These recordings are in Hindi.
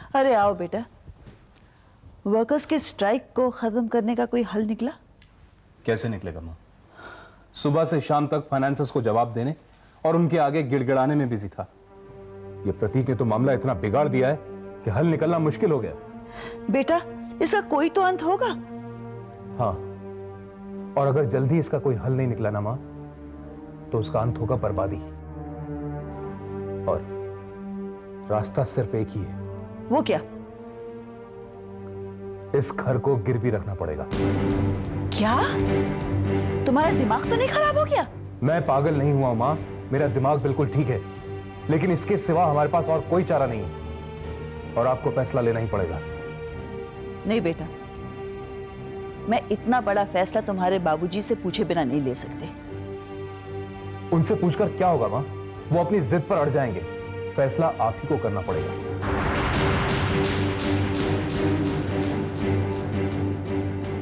अरे आओ बेटा, वर्कर्स के स्ट्राइक को खत्म करने का कोई हल निकला? कैसे निकलेगा माँ? सुबह से शाम तक फाइनेंसर्स को जवाब देने और उनके आगे गिड़गिड़ाने में बिजी था। ये प्रतीक ने तो मामला इतना बिगाड़ दिया है कि हल निकलना मुश्किल हो गया। बेटा, इसका कोई तो अंत होगा। हाँ, और अगर जल्दी इसका कोई हल नहीं निकला ना माँ, तो उसका अंत होगा बर्बादी। और रास्ता सिर्फ एक ही है। वो क्या? इस घर को गिरवी रखना पड़ेगा। क्या? तुम्हारा दिमाग तो नहीं खराब हो गया? मैं पागल नहीं हुआ माँ, मेरा दिमाग बिल्कुल ठीक है, लेकिन इसके सिवा हमारे पास और कोई चारा नहीं है और आपको फैसला लेना ही पड़ेगा। नहीं बेटा, मैं इतना बड़ा फैसला तुम्हारे बाबूजी से पूछे बिना नहीं ले सकते। उनसे पूछकर क्या होगा माँ? वो अपनी जिद पर अड़ जाएंगे। फैसला आप ही को करना पड़ेगा।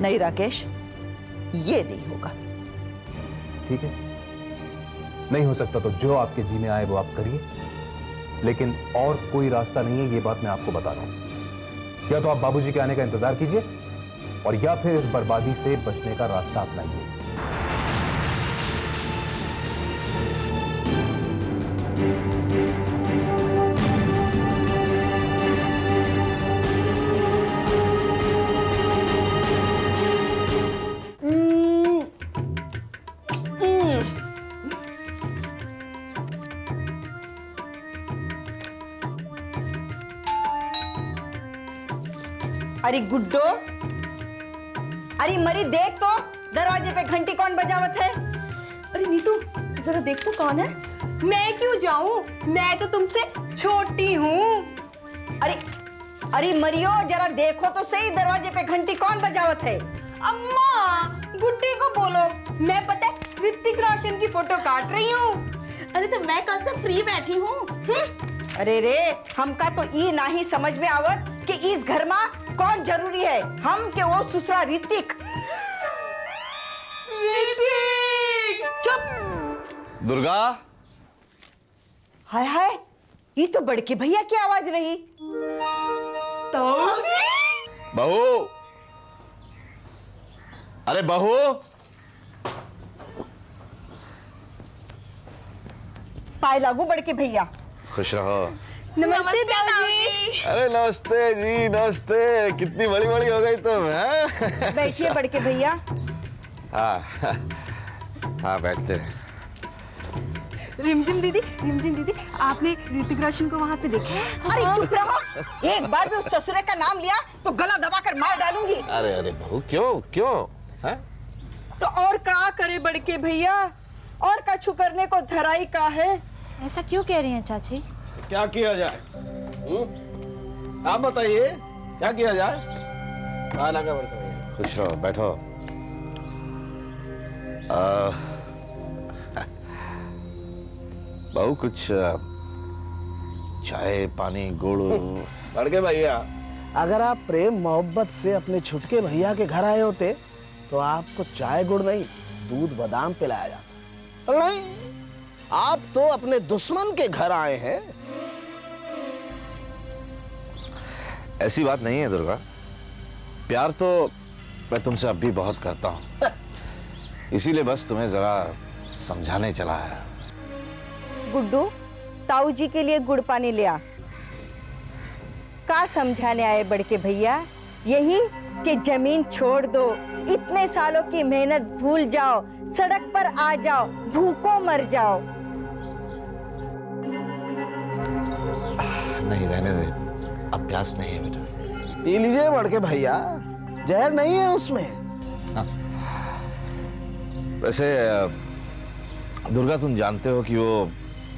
नहीं राकेश, ये नहीं होगा। ठीक है, नहीं हो सकता तो जो आपके जी में आए वो आप करिए, लेकिन और कोई रास्ता नहीं है, ये बात मैं आपको बता रहा हूं। या तो आप बाबूजी के आने का इंतजार कीजिए और या फिर इस बर्बादी से बचने का रास्ता अपनाइए। अरे गुड्डो, अरे मरी देख तो दरवाजे पे घंटी कौन बजावत है? अरे नीतू, जरा देख तो कौन है। मैं क्यों जाऊं? मैं तो तुमसे छोटी हूँ। अरे अरे मरियो, जरा देखो तो सही दरवाजे पे घंटी कौन बजावत है? अम्मा, गुड्डी को बोलो। मैं पता है ऋतिक रोशन की फोटो काट रही हूँ। अरे तो मैं कल से फ्री बैठी हूँ। अरे रे, हमका तो ई नहीं समझ में आवत कि इस घर में कौन जरूरी है, हम के वो सुसरा ऋतिक। चुप। दुर्गा। हाय हाय, ये तो बड़के भैया की आवाज रही। बहू, अरे बहू। पाए लागू बड़के भैया। खुश रहो। नमस्ते दादी। अरे नमस्ते जी, नमस्ते। कितनी बड़ी बड़ी हो गई तुम, हैं? बैठिए बड़के भैया। हाँ हाँ, बैठते हैं। रिमझिम दीदी, आपने ऋतिक रोशन को वहाँ पे देखा है? अरे चुप रहो, एक बार भी उस ससुरे का नाम लिया तो गला दबाकर मार डालूंगी। अरे अरे बहू, क्यों क्यों? हैं? तो और क्या करे बड़के भैया, और का छुकरने को धराई का है। ऐसा क्यों कह रही हैं चाची? क्या किया जाए? आप बताइए, क्या किया जाए? खुश रहो, बैठो। बहू, कुछ चाय पानी गुड़? बड़के भैया, अगर आप प्रेम मोहब्बत से अपने छुटके भैया के घर आए होते तो आपको चाय गुड़ नहीं, दूध बादाम पिलाया जाता। पर नहीं, आप तो अपने दुश्मन के घर आए हैं। ऐसी बात नहीं है दुर्गा, प्यार तो मैं तुमसे अब भी बहुत करता हूं, इसीलिए बस तुम्हें जरा समझाने चला है। गुड्डू, ताऊ जी के लिए गुड़ पानी लिया। का समझाने आए बड़के भैया? यही कि जमीन छोड़ दो, इतने सालों की मेहनत भूल जाओ, सड़क पर आ जाओ, भूखों मर जाओ। नहीं, रहने दे, अब प्यास नहीं है बेटा। पी लीजिए बड़के भैया, जहर नहीं है उसमें। वैसे दुर्गा, तुम जानते हो कि वो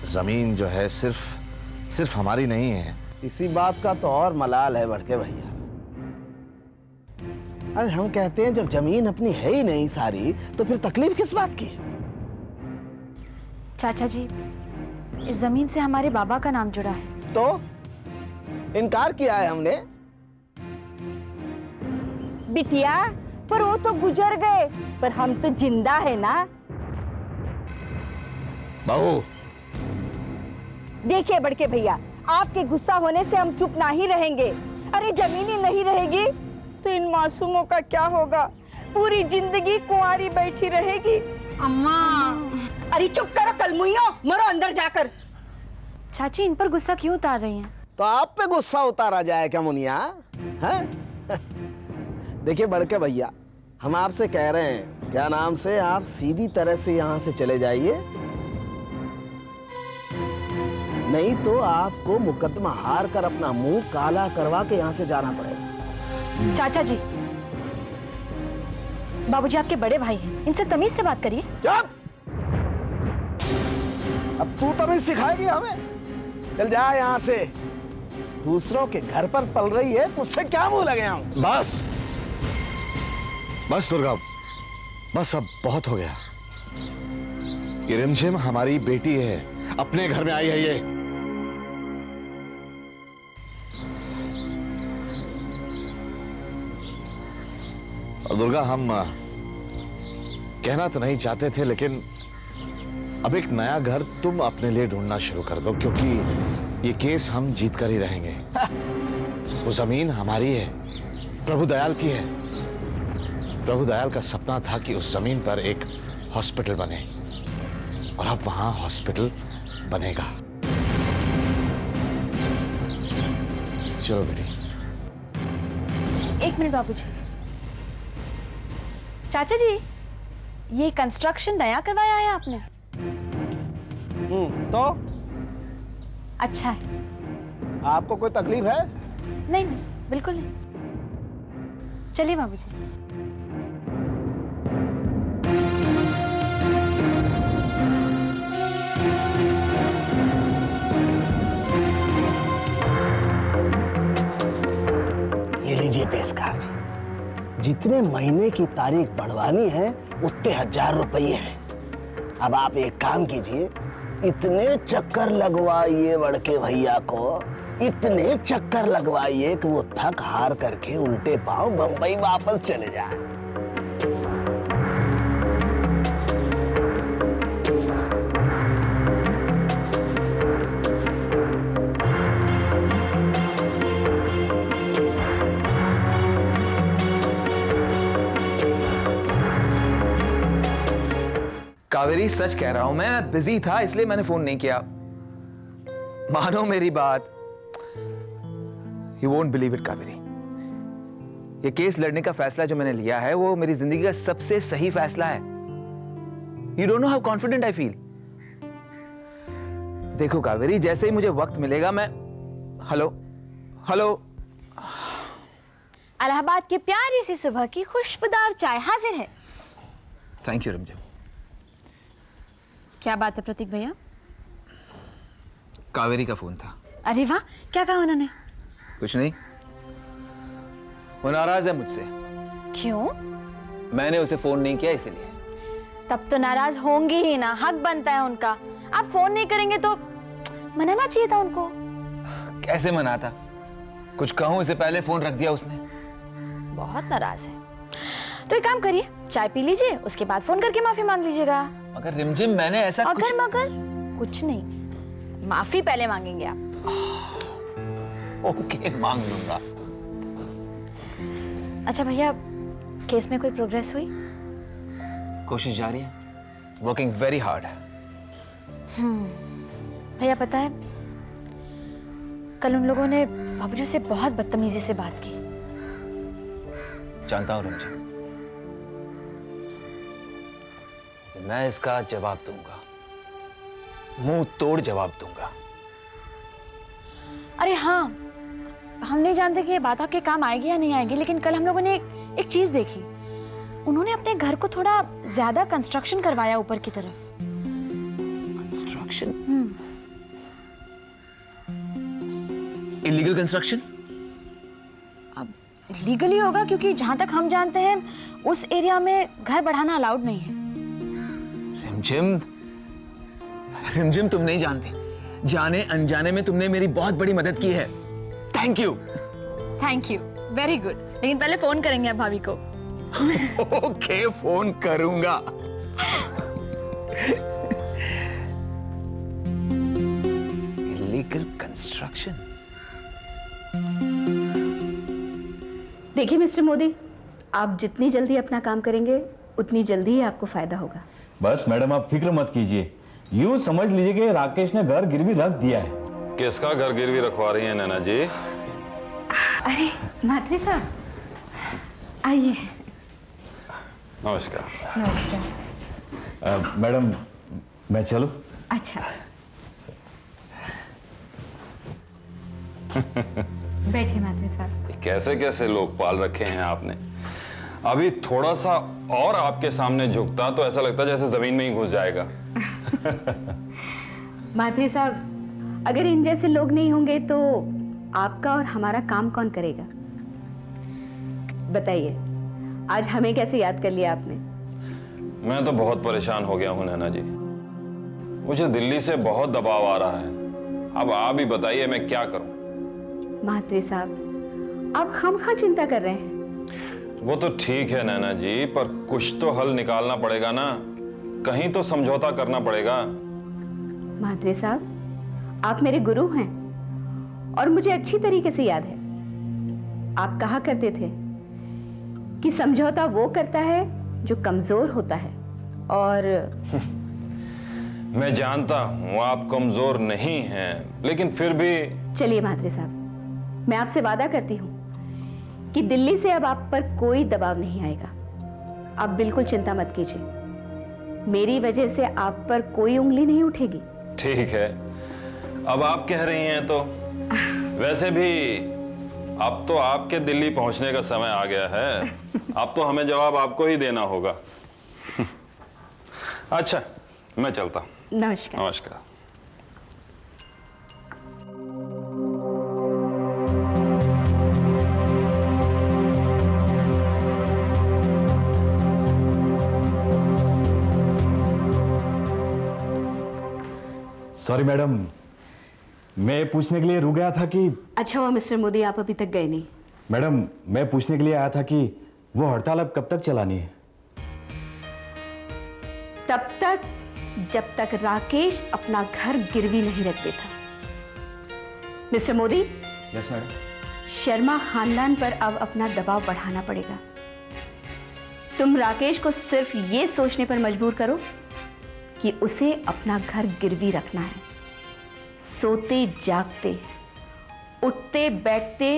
जमीन जो है सिर्फ हमारी नहीं है। इसी बात का तो और मलाल है बड़के भैया। अरे हम कहते हैं जब जमीन अपनी है ही नहीं सारी, तो फिर तकलीफ किस बात की? चाचा जी, इस जमीन से हमारे बाबा का नाम जुड़ा है। तो इनकार किया है हमने। बिटिया, पर वो तो गुजर गए, पर हम तो जिंदा है ना। बहू, देखिए बड़के भैया, आपके गुस्सा होने से हम चुप ना ही रहेंगे। अरे जमीन ही नहीं रहेगी तो इन मासूमों का क्या होगा? पूरी जिंदगी कुंवारी बैठी रहेगी। अम्मा अरे चुप करो कलमुइयों, मरो अंदर जाकर। चाची इन पर गुस्सा क्यों उतार रही हैं? तो आप पे गुस्सा उतारा जाए क्या मुनिया? हैं? देखिए बड़के भैया, हम आपसे कह रहे हैं, क्या नाम से, आप सीधी तरह से यहाँ से चले जाइए, नहीं तो आपको मुकदमा हार कर अपना मुंह काला करवा के यहाँ से जाना पड़ेगा। चाचा जी, बाबूजी आपके बड़े भाई हैं, इनसे तमीज से बात करिए। चुप! अब तू तमीज सिखाएगी हमें? चल जा यहाँ से। दूसरों के घर पर पल रही है, तुझसे क्या मुंह लगे हम? बस बस दुर्गा, बस अब बहुत हो गया। ये रिमझिम हमारी बेटी है, अपने घर में आई है ये। और दुर्गा, हम कहना तो नहीं चाहते थे, लेकिन अब एक नया घर तुम अपने लिए ढूंढना शुरू कर दो, क्योंकि ये केस हम जीत कर ही रहेंगे। वो जमीन हमारी है, प्रभु दयाल की है। प्रभु दयाल का सपना था कि उस जमीन पर एक हॉस्पिटल बने, और अब वहां हॉस्पिटल बनेगा। चलो बेटी। एक मिनट बाबूजी। चाचा जी, ये कंस्ट्रक्शन नया करवाया है आपने? तो अच्छा है। आपको कोई तकलीफ है? नहीं नहीं, बिल्कुल नहीं। चलिए बाबूजी। ये लीजिए पेशकार जी, जितने महीने की तारीख बढ़वानी है उतने 1000 रुपये हैं। अब आप एक काम कीजिए, इतने चक्कर लगवाइए बड़के भैया को, इतने चक्कर लगवाइए कि वो थक हार करके उल्टे पांव बंबई वापस चले जाए। कावेरी, सच कह रहा हूं, मैं बिजी था इसलिए मैंने फोन नहीं किया। मानो मेरी बात। You won't believe it, Kaveri. ये केस लड़ने का फैसला जो मैंने लिया है वो मेरी जिंदगी का सबसे सही फैसला है। You don't know how confident I feel। देखो कावेरी, जैसे ही मुझे वक्त मिलेगा मैं हेलो हेलो इलाहाबाद की प्यारी सी सुबह की खुशबूदार चाय हाजिर है। थैंक यू रिमझिम। क्या बात है प्रतीक भैया? कावेरी का फोन था। अरे वाह, क्या कहा उन्होंने? कुछ नहीं, वो नाराज है मुझसे। क्यों? मैंने उसे फोन नहीं किया इसलिए। तब तो नाराज होंगी ही ना, हक बनता है उनका। आप फोन नहीं करेंगे तो मनाना चाहिए था उनको। कैसे मनाता? कुछ कहूं इससे पहले फोन रख दिया उसने। बहुत नाराज है। तो एक काम करिए, चाय पी लीजिए, उसके बाद फोन करके माफी मांग लीजिएगा। मगर रिमझिम, मैंने ऐसा अगर कुछ... मगर कुछ नहीं, माफी पहले मांगेंगे आप। ओके, मांग लूंगा। अच्छा भैया, केस में कोई प्रोग्रेस हुई? कोशिश जारी है, वर्किंग वेरी हार्ड है। भैया पता है, कल उन लोगों ने बाबूजी से बहुत बदतमीजी से बात की। जानता हूं रिमझिम, मैं इसका जवाब दूंगा, मुंह तोड़ जवाब दूंगा। अरे हाँ, हम नहीं जानते कि ये बात आपके काम आएगी या नहीं आएगी, लेकिन कल हम लोगों ने एक चीज देखी। उन्होंने अपने घर को थोड़ा ज्यादा कंस्ट्रक्शन करवाया ऊपर की तरफ। कंस्ट्रक्शन? Illegal construction? अब लीगली होगा, क्योंकि जहां तक हम जानते हैं उस एरिया में घर बढ़ाना अलाउड नहीं है। रिमझिम, रिमझिम, तुम नहीं जानती, जाने अनजाने में तुमने मेरी बहुत बड़ी मदद की है। Thank you. Thank you, very good. लेकिन पहले फोन करेंगे आप भाभी को। ओके, फोन करूंगा। Illegal construction. देखिए मिस्टर मोदी, आप जितनी जल्दी अपना काम करेंगे उतनी जल्दी ही आपको फायदा होगा। बस मैडम आप फिक्र मत कीजिए, यूं समझ लीजिए कि राकेश ने घर गिरवी रख दिया है। किसका घर गिरवी रखवा रही है नैना जी? अरे मात्रे साहब आइए। नमस्कार। नमस्कार। मैडम मैं चलूं? अच्छा बैठिए मात्रे साहब। कैसे कैसे लोग पाल रखे हैं आपने। अभी थोड़ा सा और आपके सामने झुकता तो ऐसा लगता जैसे जमीन में ही घुस जाएगा। मात्रे साहब, अगर इन जैसे लोग नहीं होंगे तो आपका और हमारा काम कौन करेगा? बताइए, आज हमें कैसे याद कर लिया आपने? मैं तो बहुत परेशान हो गया हूं नैना जी। मुझे दिल्ली से बहुत दबाव आ रहा है। अब आप ही बताइए मैं क्या करूं। मात्रे साहब, आप खामखा चिंता कर रहे हैं। वो तो ठीक है नैना जी, पर कुछ तो हल निकालना पड़ेगा ना। कहीं तो समझौता करना पड़ेगा। मात्रे साहब, आप मेरे गुरु हैं और मुझे अच्छी तरीके से याद है, आप कहा करते थे कि समझौता वो करता है जो कमजोर होता है। और मैं जानता हूं आप कमजोर नहीं हैं, लेकिन फिर भी। चलिए मात्रे साहब, मैं आपसे वादा करती हूं कि दिल्ली से अब आप पर कोई दबाव नहीं आएगा। आप बिल्कुल चिंता मत कीजिए, मेरी वजह से आप पर कोई उंगली नहीं उठेगी। ठीक है, अब आप कह रही हैं तो। वैसे भी अब तो आपके दिल्ली पहुंचने का समय आ गया है। अब तो हमें जवाब आपको ही देना होगा। अच्छा, मैं चलता हूं। नमस्कार। नमस्कार। सॉरी मैडम, मैं पूछने के लिए रुक गया था कि। अच्छा हुआ मिस्टर मोदी आप अभी तक गए नहीं। मैडम मैं पूछने के लिए आया था कि वो हड़ताल अब कब तक चलानी है? तब तक जब तक राकेश अपना घर गिरवी नहीं रख देता। Mister Modi. Yes madam. Sharma खानदान पर अब अपना दबाव बढ़ाना पड़ेगा। तुम राकेश को सिर्फ ये सोचने पर मजबूर करो कि उसे अपना घर गिरवी रखना है। सोते जागते, उठते बैठते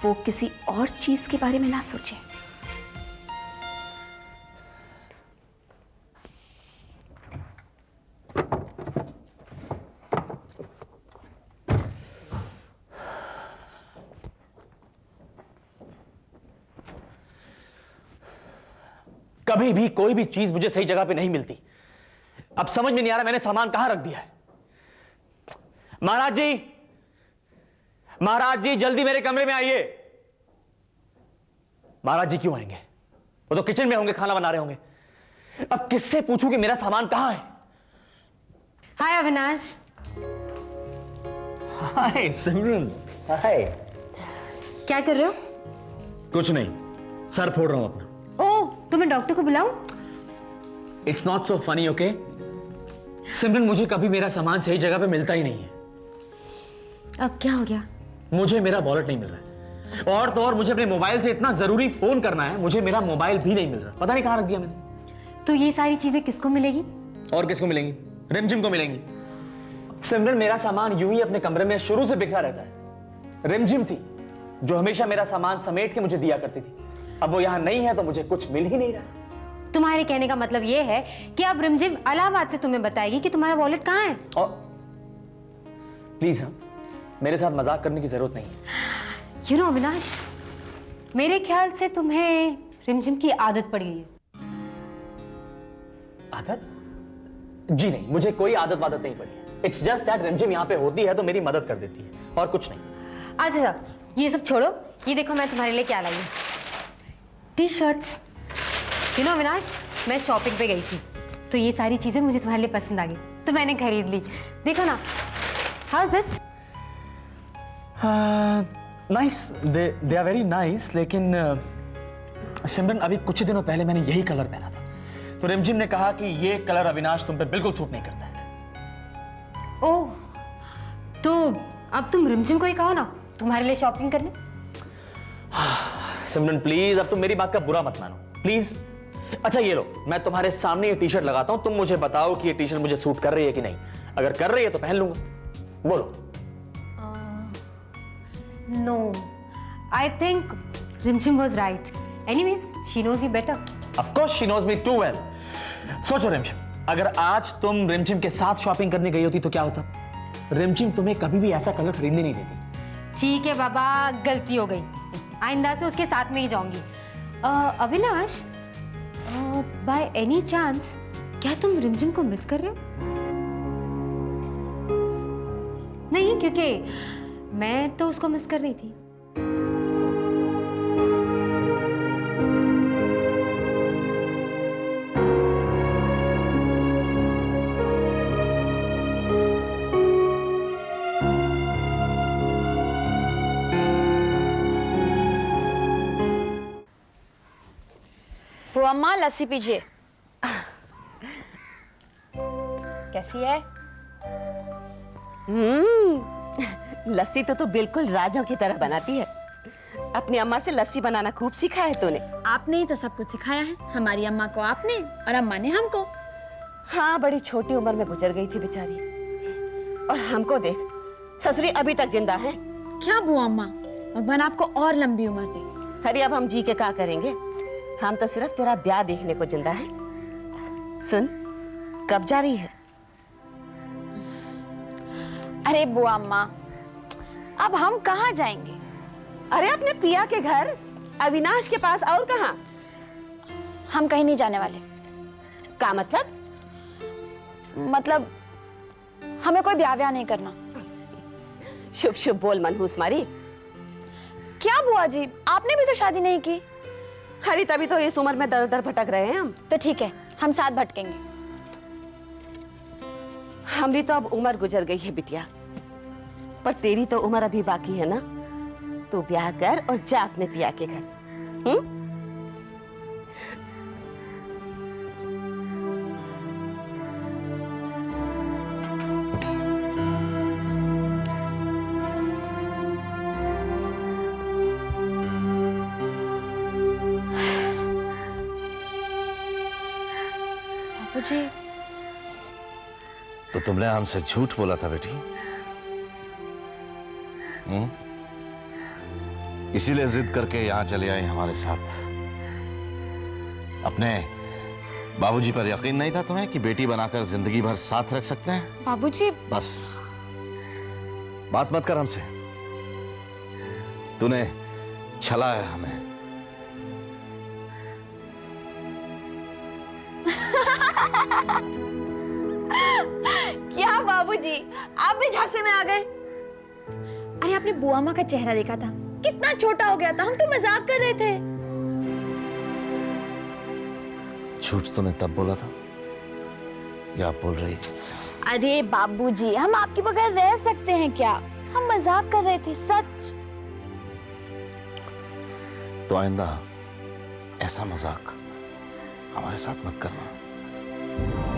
वो किसी और चीज के बारे में ना सोचे। कभी भी कोई भी चीज मुझे सही जगह पे नहीं मिलती। अब समझ में नहीं आ रहा मैंने सामान कहां रख दिया है। महाराज जी, महाराज जी जल्दी मेरे कमरे में आइए। महाराज जी क्यों आएंगे? वो तो किचन में होंगे, खाना बना रहे होंगे। अब किससे पूछूं कि मेरा सामान कहां है? हाय अविनाश। हाय सिमरन। हाय। क्या कर रहे हो? कुछ नहीं, सर फोड़ रहा हूं अपना। ओह, तो मैं डॉक्टर को बुलाऊं? It's not so funny, okay? Simran, मुझे कभी मेरा सामान सही जगह पे मिलता ही नहीं है। अब क्या हो गया? मुझे मेरा वॉलेट नहीं मिल रहा है, और तो और मुझे अपने मोबाइल से इतना जरूरी फोन करना है, मुझे मेरा मोबाइल भी नहीं मिल रहा। पता नहीं कहां रख दिया मैंने। तो ये सारी चीजें किसको मिलेगी? और किसको मिलेंगी? रिमझिम को मिलेंगी। सिमरन, मेरा सामान यूं ही अपने कमरे में शुरू से बिखरा रहता है। रिमझिम थी जो हमेशा मेरा सामान समेट के मुझे दिया करती थी। अब वो यहां नहीं है तो मुझे कुछ मिल ही नहीं रहा। तुम्हारे कहने का मतलब ये है कि अब रिमझिम इलाहाबाद से तुम्हें बताएगी कि तुम्हारा वॉलेट कहाँ है। और प्लीज मेरे साथ मजाक करने की जरूरत नहीं है। यू नो अविनाश, मेरे ख्याल से तुम्हें रिमझिम की आदत पड़ गई है। आदत? जी नहीं, मुझे कोई आदत वादत नहीं पड़ी। इट्स जस्ट दैट रिमझिम यहाँ पे होती है तो मेरी मदद कर देती है, और कुछ नहीं। अच्छा, ये सब छोड़ो, ये देखो मैं तुम्हारे लिए क्या लाई हूँ। T shirts. You know Avinash, मैं शॉपिंग पे गई थी तो ये सारी चीजें मुझे तुम्हारे लिए पसंद आ गई तो मैंने खरीद ली। देखो ना, how is it? Nice, they are very nice, लेकिन सिमरन अभी कुछ ही दिनों पहले मैंने यही कलर पहना था, तो रिमझिम ने कहा कि ये कलर अविनाश तुम पे बिल्कुल सूट नहीं करता है। ओह, तो अब तुम रिमझिम को ही कहो ना तुम्हारे लिए शॉपिंग करने। सिमरन प्लीज, अब तुम मेरी बात का बुरा मत मानो प्लीज। अच्छा ये लो, मैं तुम्हारे सामने ये टी शर्ट लगाता हूं, तुम मुझे बताओ कि ये टी शर्ट मुझे सूट कर रही है कि नहीं। अगर कर रही है तो पहन लूंगा। बोलो। No, I think Rimjhim was right. Anyways, she knows you better. Of course she knows me too well. सोचो रिमझिम, अगर आज तुम रिमझिम के साथ शॉपिंग करने गई होती तो क्या होता? रिमझिम तुम्हें कभी भी ऐसा कलर खरीदने नहीं देती। ठीक है बाबा, गलती हो गई, आइंदा से उसके साथ में ही जाऊंगी। अविनाश, बाय एनी चांस क्या तुम रिमझिम को मिस कर रहे हो? नहीं, क्योंकि मैं तो उसको मिस कर रही थी। वो अम्मा लस्सी पीजिए। कैसी है? लस्सी तो बिल्कुल राजों की तरह बनाती है। अपनी अम्मा से लस्सी बनाना खूब सीखा है तूने। आपने ही तो सब कुछ सिखाया है, हमारी अम्मा को आपने और अम्मा ने हमको। हाँ, बड़ी छोटी उम्र में गुजर गई थी बेचारी। और हमको देख, ससुरी अभी तक जिंदा है। क्या बुआ अम्मा, भगवान आपको और लंबी उम्र दे। अरे अब हम जी के क्या करेंगे, हम तो सिर्फ तेरा ब्याह देखने को जिंदा है। सुन, कब जा रही है? अरे बुआ अम्मा, अब हम कहाँ जाएंगे? अरे अपने पिया के घर, अविनाश के पास, और कहाँ? हम कहीं नहीं जाने वाले। क्या मतलब? मतलब हमें कोई ब्याह नहीं करना। शुभ शुभ बोल मनहूस मारी। क्या बुआ जी, आपने भी तो शादी नहीं की। हरी तभी तो इस उम्र में दर दर भटक रहे हैं हम। तो ठीक है, हम साथ भटकेंगे। हमारी तो अब उम्र गुजर गई है बिटिया, पर तेरी तो उम्र अभी बाकी है ना। तू ब्याह कर और जा अपने पिया के घर। जी, तो तुमने हमसे झूठ बोला था बेटी? इसीलिए जिद करके यहां चले आई हमारे साथ। अपने बाबूजी पर यकीन नहीं था तुम्हें कि बेटी बनाकर जिंदगी भर साथ रख सकते हैं? बाबूजी। बस बात मत कर हमसे। तूने छलाया हमें। क्या बाबूजी, आप भी झांसे में आ गए? अरे आपने बुआ माँ का चेहरा देखा था, कितना छोटा हो गया था। हम तो मजाक कर रहे थे। झूठ तूने तब बोला था या आप बोल रही? अरे बाबूजी, हम आपके बगैर रह सकते हैं क्या? हम मजाक कर रहे थे, सच। तो आइंदा ऐसा मजाक हमारे साथ मत करना।